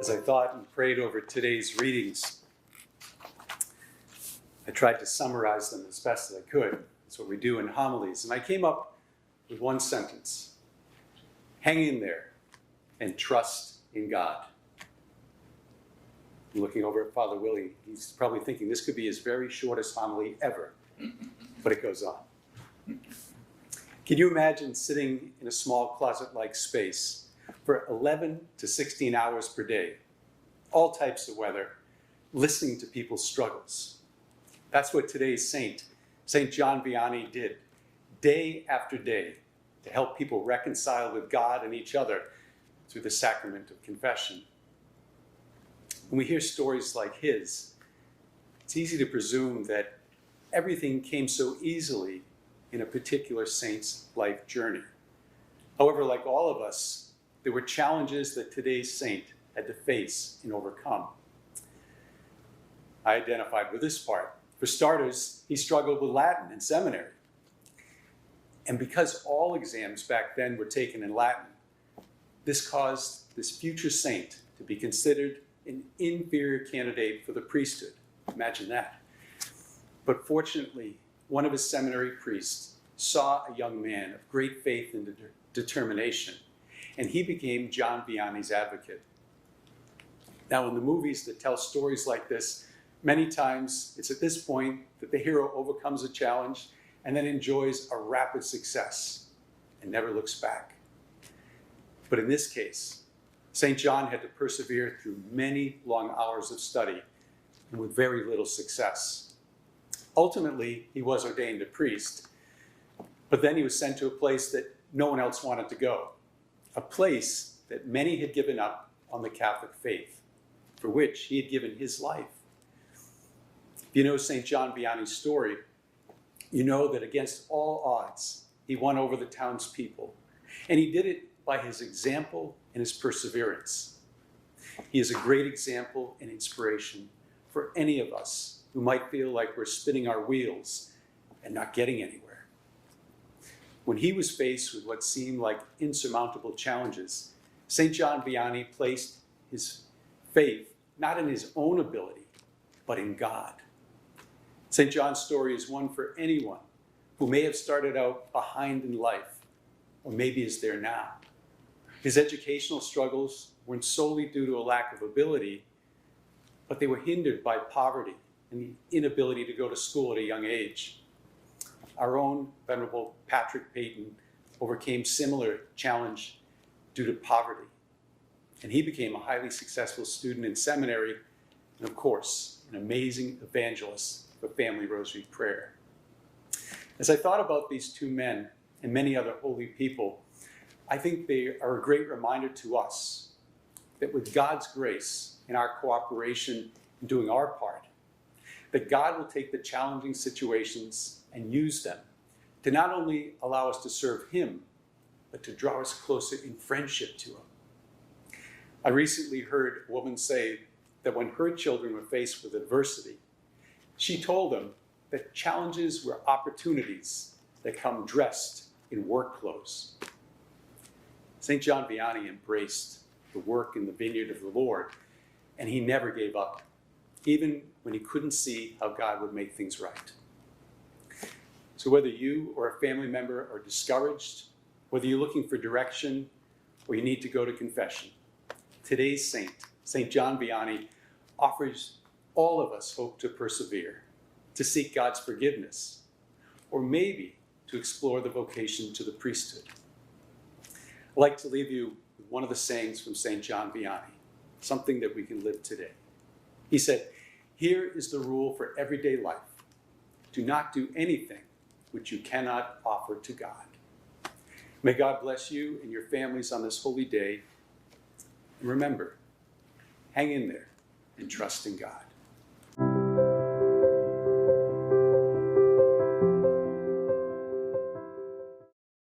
As I thought and prayed over today's readings, I tried to summarize them as best as I could. That's what we do in homilies. And I came up with one sentence: hang in there and trust in God. I'm looking over at Father Willie. He's probably thinking this could be his very shortest homily ever, but it goes on. Can you imagine sitting in a small closet-like space for 11 to 16 hours per day, all types of weather, listening to people's struggles? That's what today's saint, St. John Vianney, did day after day to help people reconcile with God and each other through the sacrament of confession. When we hear stories like his, it's easy to presume that everything came so easily in a particular saint's life journey. However, like all of us, there were challenges that today's saint had to face and overcome. I identified with this part. For starters, he struggled with Latin in seminary. And because all exams back then were taken in Latin, this caused this future saint to be considered an inferior candidate for the priesthood. Imagine that. But fortunately, one of his seminary priests saw a young man of great faith and determination, and he became John Vianney's advocate. Now, in the movies that tell stories like this, many times it's at this point that the hero overcomes a challenge and then enjoys a rapid success and never looks back. But in this case, St. John had to persevere through many long hours of study and with very little success. Ultimately, he was ordained a priest, but then he was sent to a place that no one else wanted to go, a place that many had given up on the Catholic faith, for which he had given his life. If you know St. John Vianney's story, you know that against all odds, he won over the townspeople, and he did it by his example and his perseverance. He is a great example and inspiration for any of us who might feel like we're spinning our wheels and not getting anywhere. When he was faced with what seemed like insurmountable challenges, St. John Vianney placed his faith not in his own ability, but in God. St. John's story is one for anyone who may have started out behind in life, or maybe is there now. His educational struggles weren't solely due to a lack of ability, but they were hindered by poverty and the inability to go to school at a young age. Our own Venerable Patrick Peyton overcame similar challenge due to poverty, and he became a highly successful student in seminary, and of course, an amazing evangelist for Family Rosary Prayer. As I thought about these two men and many other holy people, I think they are a great reminder to us that with God's grace and our cooperation in doing our part, that God will take the challenging situations and use them to not only allow us to serve him, but to draw us closer in friendship to him. I recently heard a woman say that when her children were faced with adversity, she told them that challenges were opportunities that come dressed in work clothes. St. John Vianney embraced the work in the vineyard of the Lord, and he never gave up, even when he couldn't see how God would make things right. So whether you or a family member are discouraged, whether you're looking for direction or you need to go to confession, today's saint, St. John Vianney, offers all of us hope to persevere, to seek God's forgiveness, or maybe to explore the vocation to the priesthood. I'd like to leave you with one of the sayings from St. John Vianney, something that we can live today. He said, "Here is the rule for everyday life. Do not do anything which you cannot offer to God." May God bless you and your families on this holy day. And remember, hang in there and trust in God.